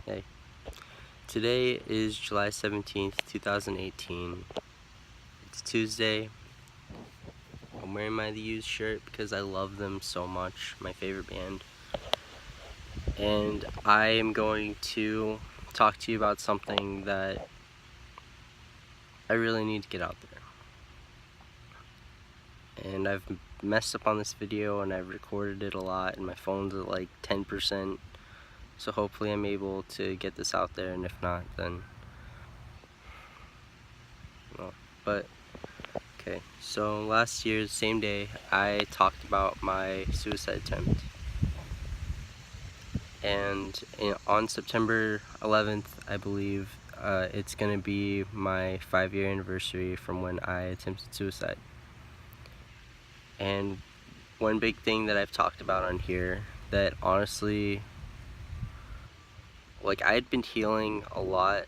Hey, today is July 17th, 2018. It's Tuesday. I'm wearing my The Used shirt because I love them so much, my favorite band. And I am going to talk to you about something that I really need to get out there. And I've messed up on this video and I've recorded it a lot and my phone's at like 10%. So hopefully I'm able to get this out there, and if not, then well. But okay, so last year, the same day, I talked about my suicide attempt. And on September 11th, I believe, it's going to be my 5-year anniversary from when I attempted suicide. And one big thing that I've talked about on here that honestly, like, I had been healing a lot,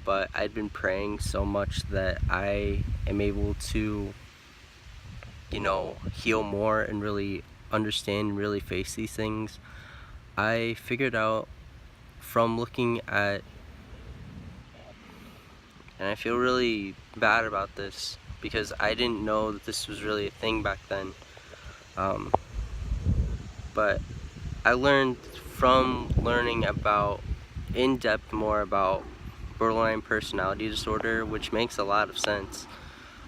but I'd been praying so much that I am able to, heal more and really understand and really face these things. I figured out from looking at, and I feel really bad about this because I didn't know that this was really a thing back then, but I learned from learning about in depth more about borderline personality disorder, which makes a lot of sense.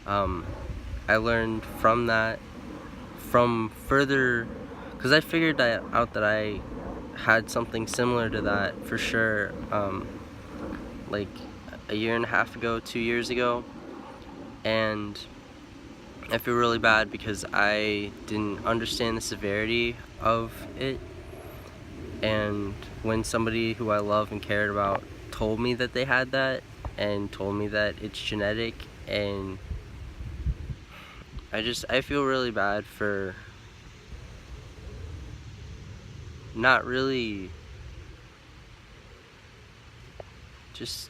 I learned from that, from further, because I figured out that I had something similar to that for sure, like a year and a half ago, 2 years ago, and I feel really bad because I didn't understand the severity of it. And when somebody who I love and cared about told me that they had that and told me that it's genetic, and I feel really bad for not really just,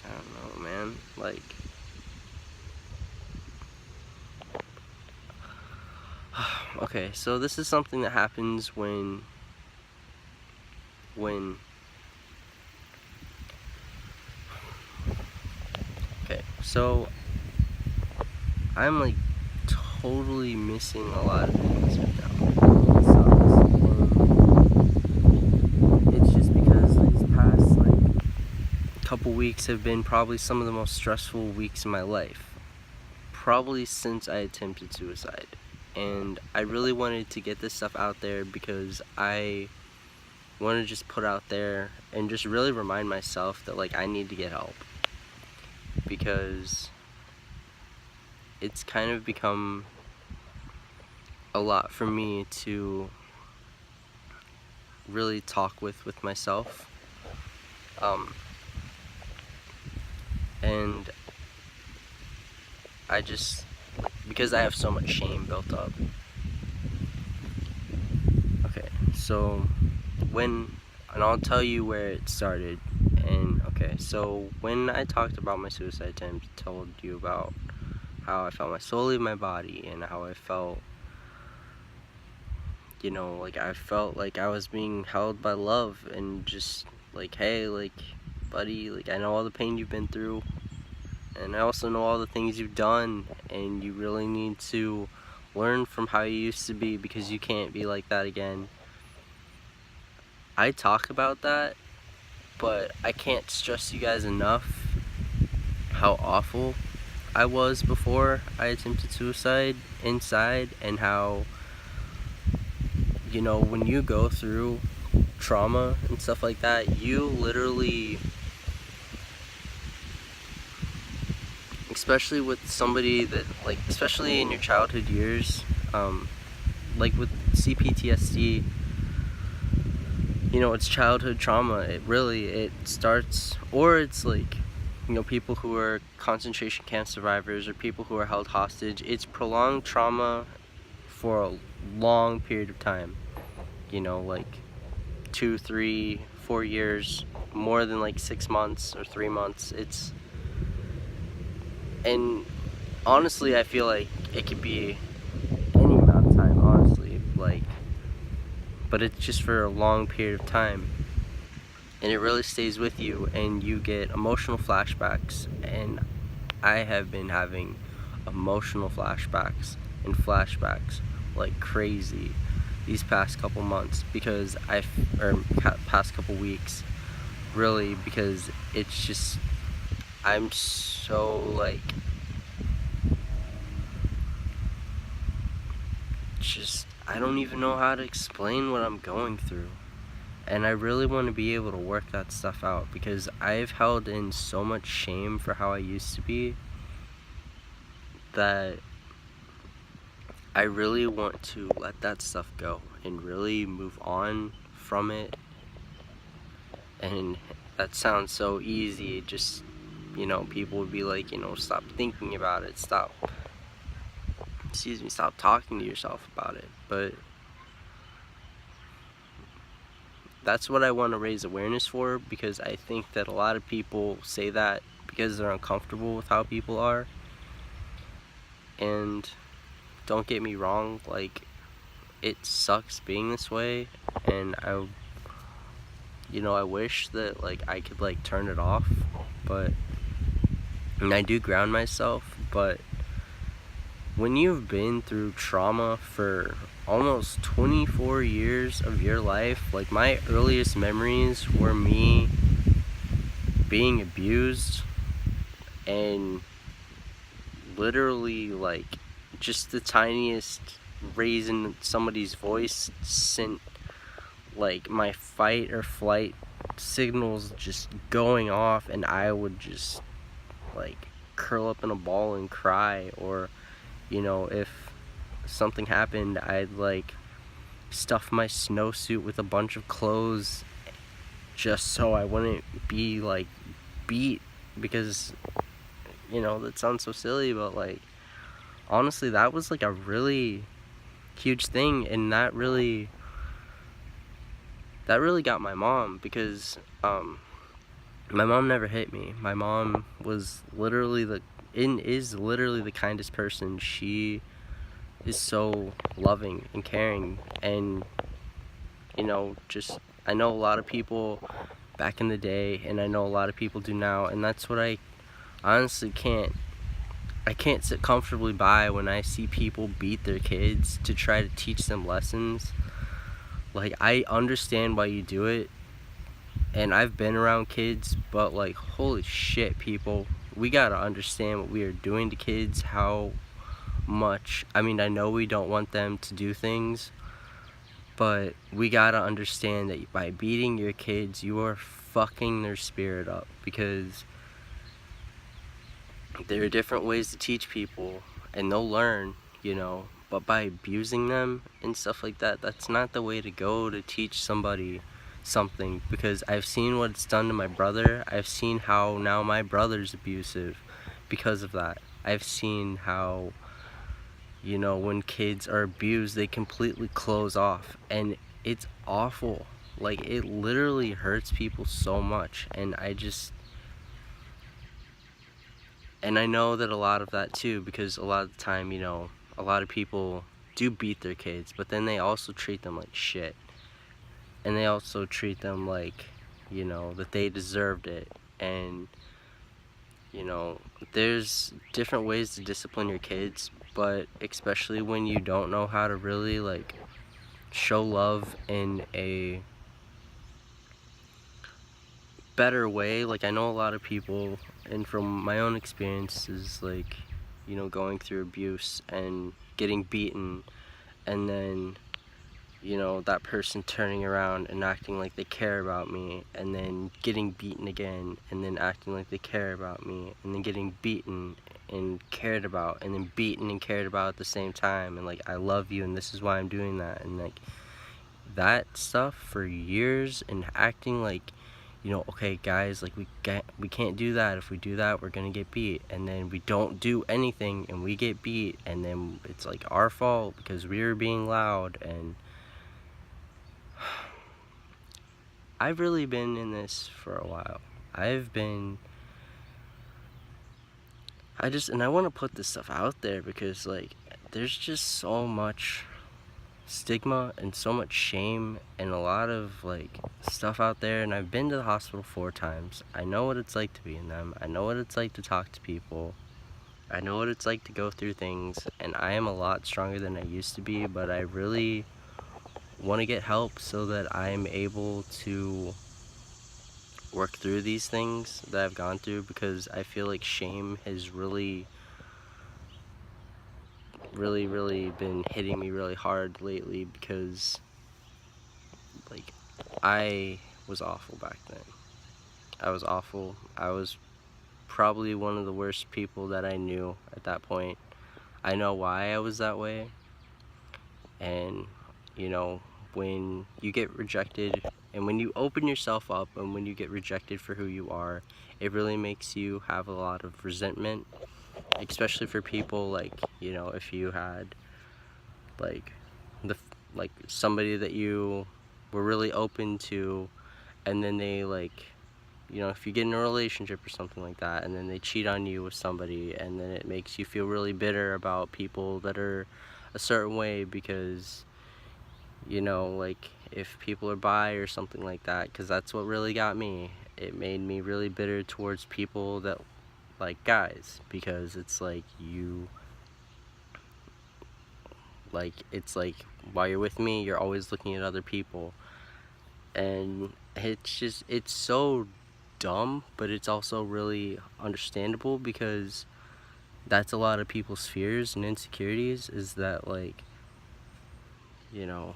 I don't know, man, like, okay, so this is something that happens when okay, so I'm like totally missing a lot of things right now. It sucks. And it's just because these past like couple weeks have been probably some of the most stressful weeks in my life, probably since I attempted suicide. And I really wanted to get this stuff out there because I want to just put out there and just really remind myself that like I need to get help, because it's kind of become a lot for me to really talk with myself, and I just, because I have so much shame built up. Okay, so and I'll tell you where it started. And okay, so when I talked about my suicide attempt, told you about how I felt my soul leave my body and how I felt, like I felt like I was being held by love and just like, hey, like, buddy, like, I know all the pain you've been through, and I also know all the things you've done, and you really need to learn from how you used to be because you can't be like that again. I talk about that, but I can't stress you guys enough how awful I was before I attempted suicide inside, and how, when you go through trauma and stuff like that, you literally, especially with somebody that, like, especially in your childhood years, like with CPTSD, it's childhood trauma. It starts, or it's like, people who are concentration camp survivors or people who are held hostage. It's prolonged trauma for a long period of time, like 2, 3, 4 years, more than like 6 months or 3 months. And honestly, I feel like it could be any amount of time, honestly, like, but it's just for a long period of time, and it really stays with you, and you get emotional flashbacks. And I have been having emotional flashbacks and flashbacks like crazy these past couple months, because or past couple weeks, really, because it's just, I'm so like, just, I don't even know how to explain what I'm going through. And I really want to be able to work that stuff out, because I've held in so much shame for how I used to be, that I really want to let that stuff go and really move on from it. And that sounds so easy, just, you know, people would be like, you know, stop thinking about it, stop talking to yourself about it. But that's what I want to raise awareness for, because I think that a lot of people say that because they're uncomfortable with how people are. And don't get me wrong, like, it sucks being this way, and I wish that, like, I could, like, turn it off, and I do ground myself, but when you've been through trauma for almost 24 years of your life, like, my earliest memories were me being abused, and literally, like, just the tiniest raise in somebody's voice sent, like, my fight or flight signals just going off, and I would just, like, curl up in a ball and cry. Or, you know, if something happened, I'd, like, stuff my snowsuit with a bunch of clothes just so I wouldn't be, like, beat, because, you know, that sounds so silly, but, like, honestly, that was, like, a really huge thing, and that really got my mom, because my mom never hit me. My mom was literally is literally the kindest person. She is so loving and caring, and, you know, just, I know a lot of people back in the day, and I know a lot of people do now, and that's what I honestly can't sit comfortably by when I see people beat their kids to try to teach them lessons. Like, I understand why you do it, and I've been around kids, but, like, holy shit, people, we gotta understand what we are doing to kids, how much, I mean, I know we don't want them to do things, but we gotta understand that by beating your kids, you are fucking their spirit up, because there are different ways to teach people, and they'll learn, you know, but by abusing them and stuff like that, that's not the way to go to teach somebody something, because I've seen what it's done to my brother. I've seen how now my brother's abusive because of that. I've seen how, you know, when kids are abused, they completely close off, and it's awful. Like, it literally hurts people so much, and I know that a lot of that too, because a lot of the time, you know, a lot of people do beat their kids, but then they also treat them like shit. And they also treat them like, you know, that they deserved it. And, you know, there's different ways to discipline your kids, but especially when you don't know how to really, like, show love in a better way. Like, I know a lot of people, and from my own experiences, like, you know, going through abuse and getting beaten, and then, you know, that person turning around and acting like they care about me, and then getting beaten again, and then acting like they care about me, and then getting beaten and cared about, and then beaten and cared about at the same time, and, like, I love you and this is why I'm doing that, and, like, that stuff for years, and acting like, you know, okay guys, like, we can't do that. If we do that, we're gonna get beat, and then we don't do anything and we get beat, and then it's like our fault because we were being loud. And I've really been in this for a while. And I want to put this stuff out there, because, like, there's just so much stigma and so much shame and a lot of like stuff out there. And I've been to the hospital 4 times. I know what it's like to be in them. I know what it's like to talk to people. I know what it's like to go through things, and I am a lot stronger than I used to be, but I really want to get help so that I'm able to work through these things that I've gone through, because I feel like shame has really been hitting me really hard lately, because like I was awful back then. I was awful. I was probably one of the worst people that I knew at that point. I know why I was that way, and you know, when you get rejected and when you open yourself up and when you get rejected for who you are, it really makes you have a lot of resentment, especially for people like, you know, if you had like like somebody that you were really open to, and then they like, you know, if you get in a relationship or something like that and then they cheat on you with somebody, and then it makes you feel really bitter about people that are a certain way because, you know, like if people are bi or something like that, because that's what really got me. It made me really bitter towards people that like guys, because it's like you, like it's like while you're with me you're always looking at other people, and it's just, it's so dumb, but it's also really understandable, because that's a lot of people's fears and insecurities, is that like, you know,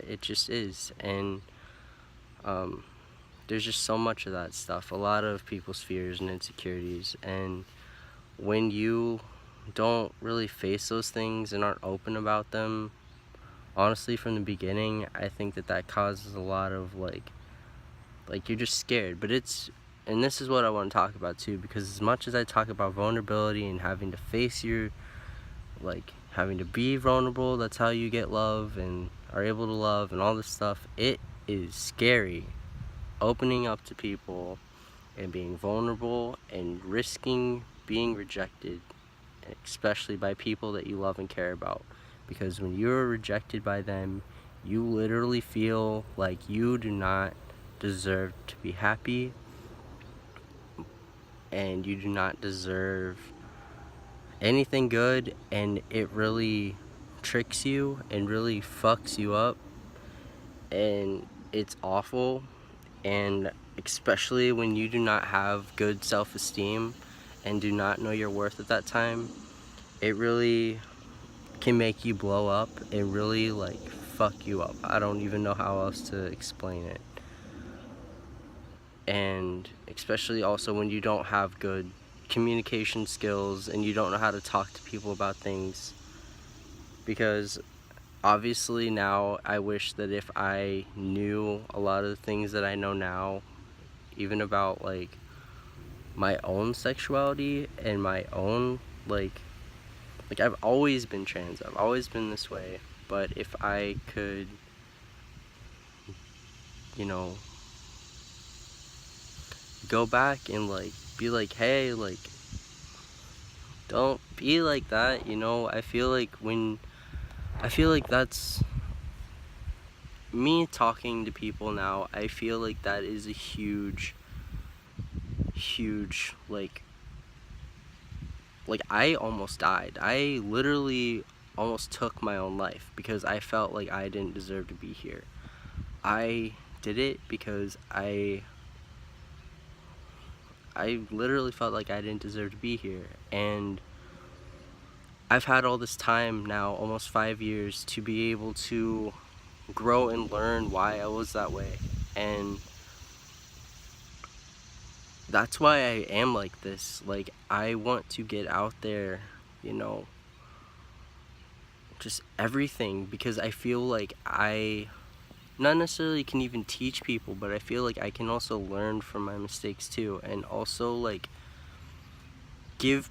it just is. And there's just so much of that stuff, a lot of people's fears and insecurities, and when you don't really face those things and aren't open about them, honestly, from the beginning, I think that that causes a lot of like you're just scared. But it's, and this is what I want to talk about too, because as much as I talk about vulnerability and having to face your, like having to be vulnerable, that's how you get love and are able to love and all this stuff, it is scary opening up to people and being vulnerable and risking being rejected, especially by people that you love and care about. Because when you're rejected by them, you literally feel like you do not deserve to be happy, and you do not deserve anything good, and it really tricks you and really fucks you up, and it's awful. And especially when you do not have good self-esteem and do not know your worth at that time, it really can make you blow up and really like fuck you up. I don't even know how else to explain it. And especially also when you don't have good communication skills and you don't know how to talk to people about things, because obviously now I wish that if I knew a lot of the things that I know now, even about like my own sexuality and my own like I've always been trans, I've always been this way, but if I could, you know, go back and like be like, hey, like don't be like that, you know. I feel like that's me talking to people now. I feel like that is a huge like I almost died. I literally almost took my own life because I felt like I didn't deserve to be here. I did it because I literally felt like I didn't deserve to be here. And I've had all this time now, almost 5 years, to be able to grow and learn why I was that way. And that's why I am like this. Like, I want to get out there, you know, just everything, because I feel like I not necessarily can even teach people, but I feel like I can also learn from my mistakes too, and also like give,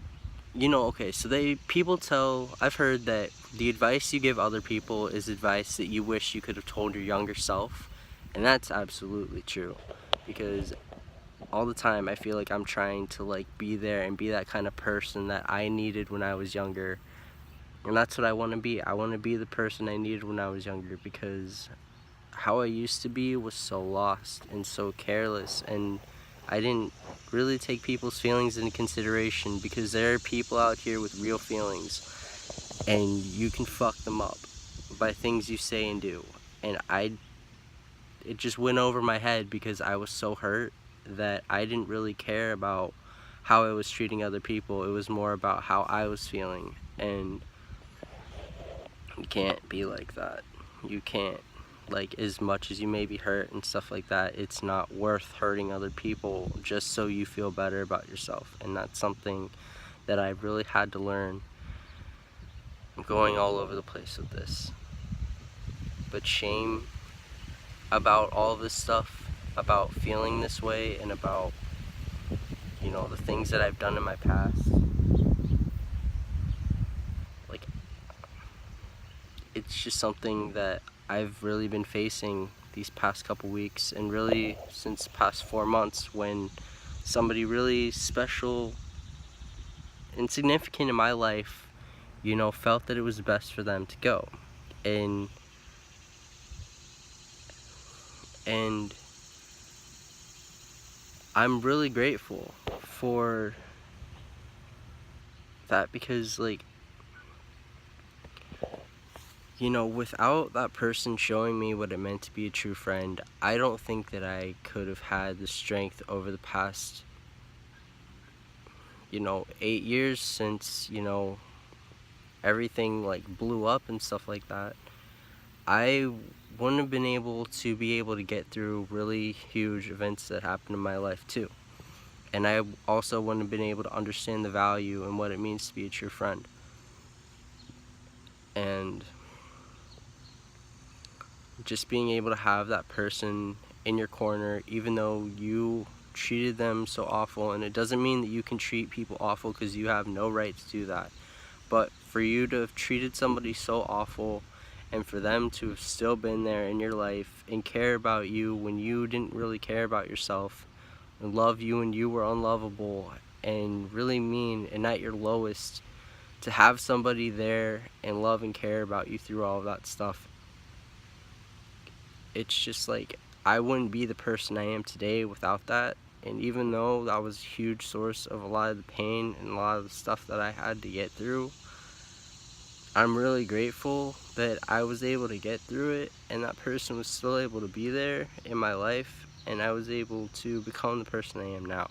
you know, okay, so people tell, I've heard that the advice you give other people is advice that you wish you could have told your younger self, and that's absolutely true, because all the time I feel like I'm trying to like be there and be that kind of person that I needed when I was younger, And that's what I want to be. I want to be the person I needed when I was younger, because how I used to be was so lost and so careless, and I didn't really take people's feelings into consideration, because there are people out here with real feelings, and you can fuck them up by things you say and do. And it just went over my head because I was so hurt that I didn't really care about how I was treating other people. It was more about how I was feeling, and you can't be like that. You can't. Like, as much as you may be hurt and stuff like that, it's not worth hurting other people just so you feel better about yourself. And that's something that I really had to learn. I'm going all over the place with this. But shame about all this stuff, about feeling this way, and about, you know, the things that I've done in my past, like, it's just something that I've really been facing these past couple weeks, and really since the past 4 months, when somebody really special and significant in my life, you know, felt that it was best for them to go. And I'm really grateful for that, because, like, you know, without that person showing me what it meant to be a true friend, I don't think that I could have had the strength over the past, you know, 8 years since, you know, everything like blew up and stuff like that. I wouldn't have been able to get through really huge events that happened in my life too. And I also wouldn't have been able to understand the value and what it means to be a true friend. And just being able to have that person in your corner, even though you treated them so awful. And it doesn't mean that you can treat people awful, because you have no right to do that. But for you to have treated somebody so awful, and for them to have still been there in your life and care about you when you didn't really care about yourself, and love you when you were unlovable, and really mean and at your lowest, to have somebody there and love and care about you through all of that stuff, it's just like, I wouldn't be the person I am today without that. And even though that was a huge source of a lot of the pain and a lot of the stuff that I had to get through, I'm really grateful that I was able to get through it, and that person was still able to be there in my life, and I was able to become the person I am now,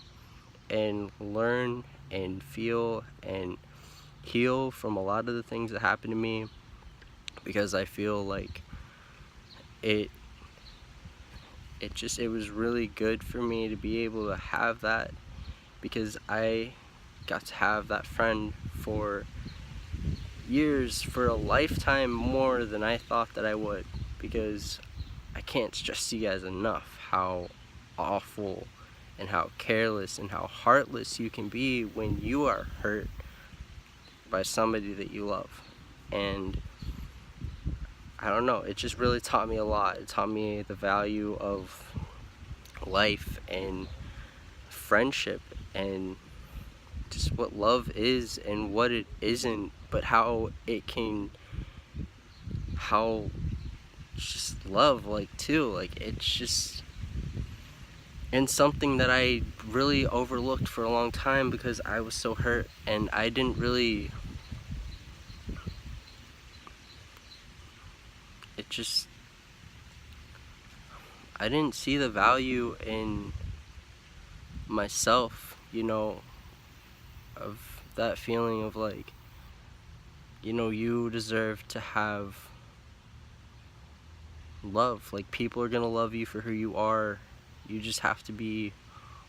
and learn and feel and heal from a lot of the things that happened to me, because I feel like it was really good for me to be able to have that, because I got to have that friend for years, for a lifetime, more than I thought that I would, because I can't stress to you guys enough how awful and how careless and how heartless you can be when you are hurt by somebody that you love. And I don't know, it just really taught me a lot. It taught me the value of life and friendship, and just what love is and what it isn't, but how just love, like, too, like, it's just, and something that I really overlooked for a long time, because I was so hurt, and I didn't really, I didn't see the value in myself, you know, of that feeling of, like, you know, you deserve to have love. Like, people are gonna love you for who you are. You just have to be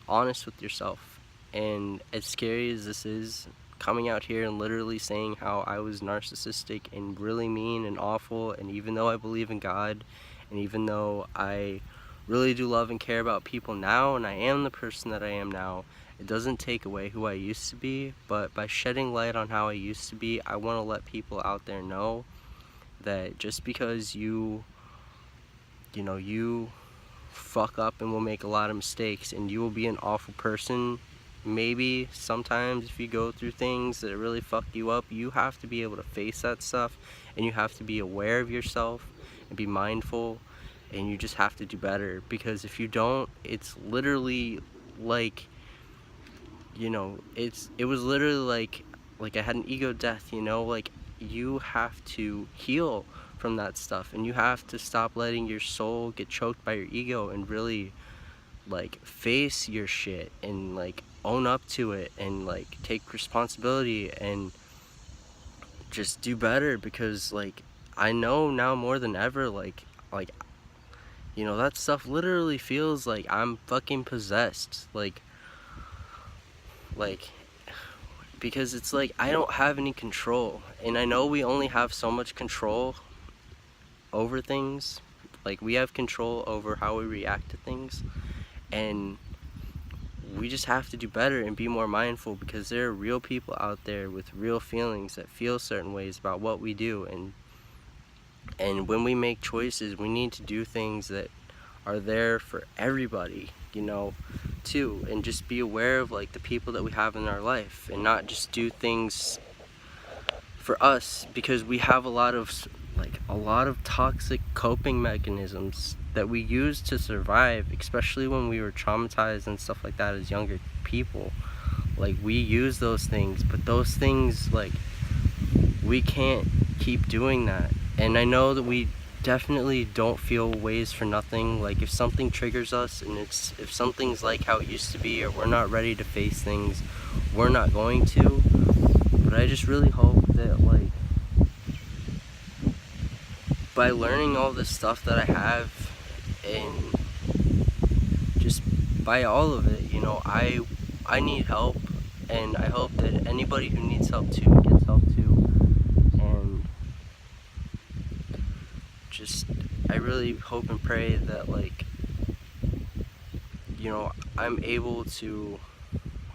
honest with yourself. And as scary as this is, coming out here and literally saying how I was narcissistic and really mean and awful, and even though I believe in God, and even though I really do love and care about people now, and I am the person that I am now, it doesn't take away who I used to be. But by shedding light on how I used to be, I want to let people out there know that just because you know, you fuck up and will make a lot of mistakes, and you will be an awful person maybe sometimes if you go through things that really fuck you up, you have to be able to face that stuff, and you have to be aware of yourself and be mindful, and you just have to do better, because if you don't, it's literally like, it was literally like I had an ego death, like you have to heal from that stuff, and you have to stop letting your soul get choked by your ego and really like face your shit and like own up to it and like take responsibility and just do better, because like I know now more than ever, like that stuff literally feels like I'm fucking possessed, like because it's like I don't have any control, and I know we only have so much control over things. Like we have control over how we react to things, and we just have to do better and be more mindful, because there are real people out there with real feelings that feel certain ways about what we do, and when we make choices, we need to do things that are there for everybody, too, and just be aware of like the people that we have in our life, and not just do things for us, because we have a lot of toxic coping mechanisms that we use to survive, especially when we were traumatized and stuff like that as younger people. Like we use those things, but those things, like, we can't keep doing that. And I know that we definitely don't feel ways for nothing. Like if something triggers us, and if something's like how it used to be, or we're not ready to face things, we're not going to. But I just really hope that, like, by learning all this stuff that I have, and just by all of it, I need help, and I hope that anybody who needs help too gets help too. And just, I really hope and pray that, like, I'm able to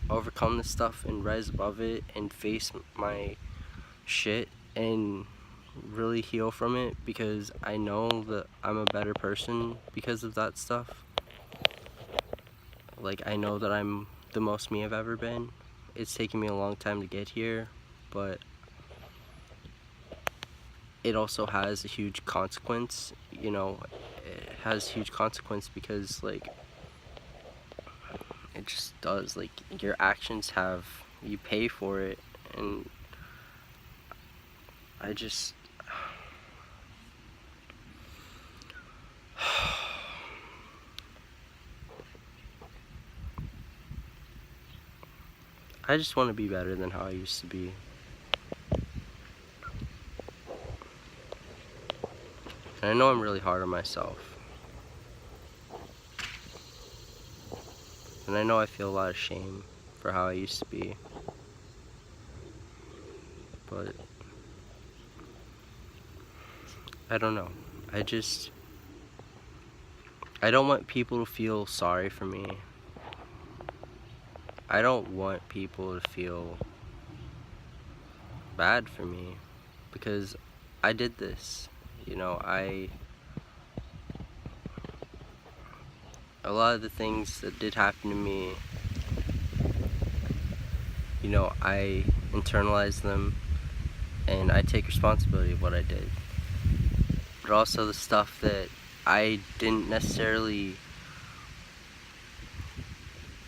overcome this stuff and rise above it and face my shit and really heal from it, because I know that I'm a better person because of that stuff. Like, I know that I'm the most me I've ever been. It's taken me a long time to get here, but it also has a huge consequence, it has huge consequence, because like it just does, like, your actions you pay for it. And I just I just want to be better than how I used to be. And I know I'm really hard on myself. And I know I feel a lot of shame for how I used to be. But I don't know. I don't want people to feel sorry for me. I don't want people to feel bad for me, because I did this. A lot of the things that did happen to me, I internalized them, and I take responsibility of what I did. But also the stuff that I didn't necessarily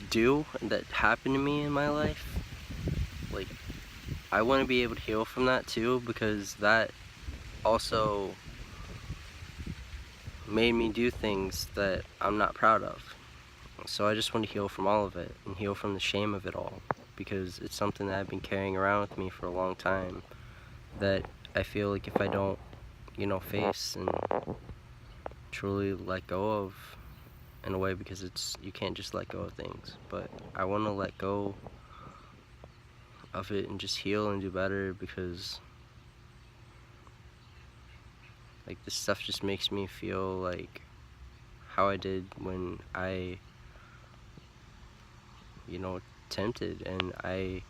do that happened to me in my life, like, I want to be able to heal from that too, because that also made me do things that I'm not proud of. So I just want to heal from all of it, and heal from the shame of it all, because it's something that I've been carrying around with me for a long time, that I feel like if I don't, face and truly let go of, in a way, because you can't just let go of things, but I want to let go of it and just heal and do better, because like this stuff just makes me feel like how I did when I tempted, and I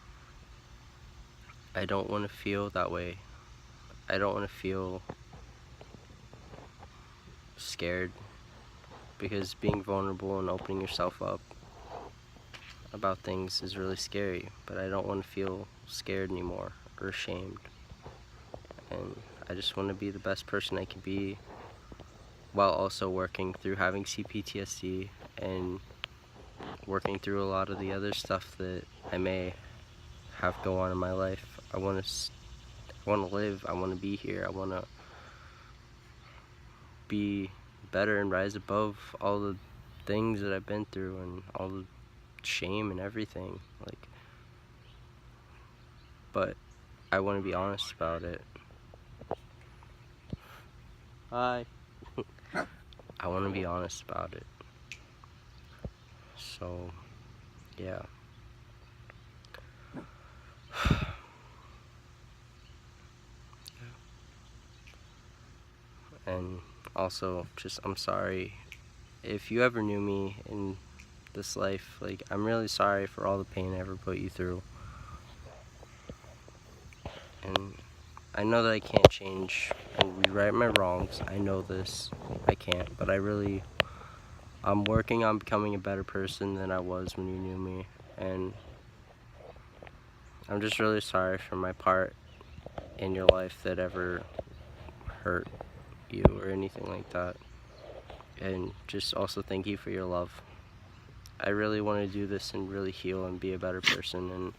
don't want to feel that way. I don't want to feel scared, because being vulnerable and opening yourself up about things is really scary, but I don't want to feel scared anymore or ashamed. And I just want to be the best person I can be while also working through having CPTSD and working through a lot of the other stuff that I may have go on in my life. I want to live. I want to be here. I want to be better and rise above all the things that I've been through and all the shame and everything. Like, but I want to be honest about it. Hi. I want to be honest about it. So, yeah. And also, just, I'm sorry if you ever knew me in this life. Like, I'm really sorry for all the pain I ever put you through. And I know that I can't change and rewrite my wrongs. I know this. I can't. But I'm working on becoming a better person than I was when you knew me. And I'm just really sorry for my part in your life that ever hurt you or anything like that. And just also thank you for your love. I really want to do this and really heal and be a better person, and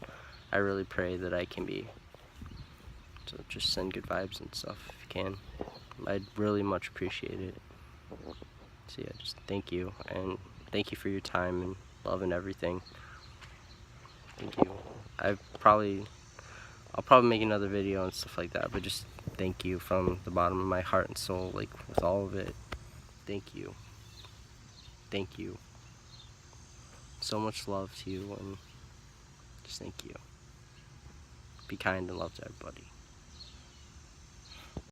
I really pray that I can be. So just send good vibes and stuff if you can. I'd really much appreciate it. So yeah, just thank you, and thank you for your time and love and everything. Thank you. I'll probably make another video and stuff like that, but just thank you from the bottom of my heart and soul, like with all of it. Thank you. Thank you. So much love to you, and just thank you. Be kind and love to everybody.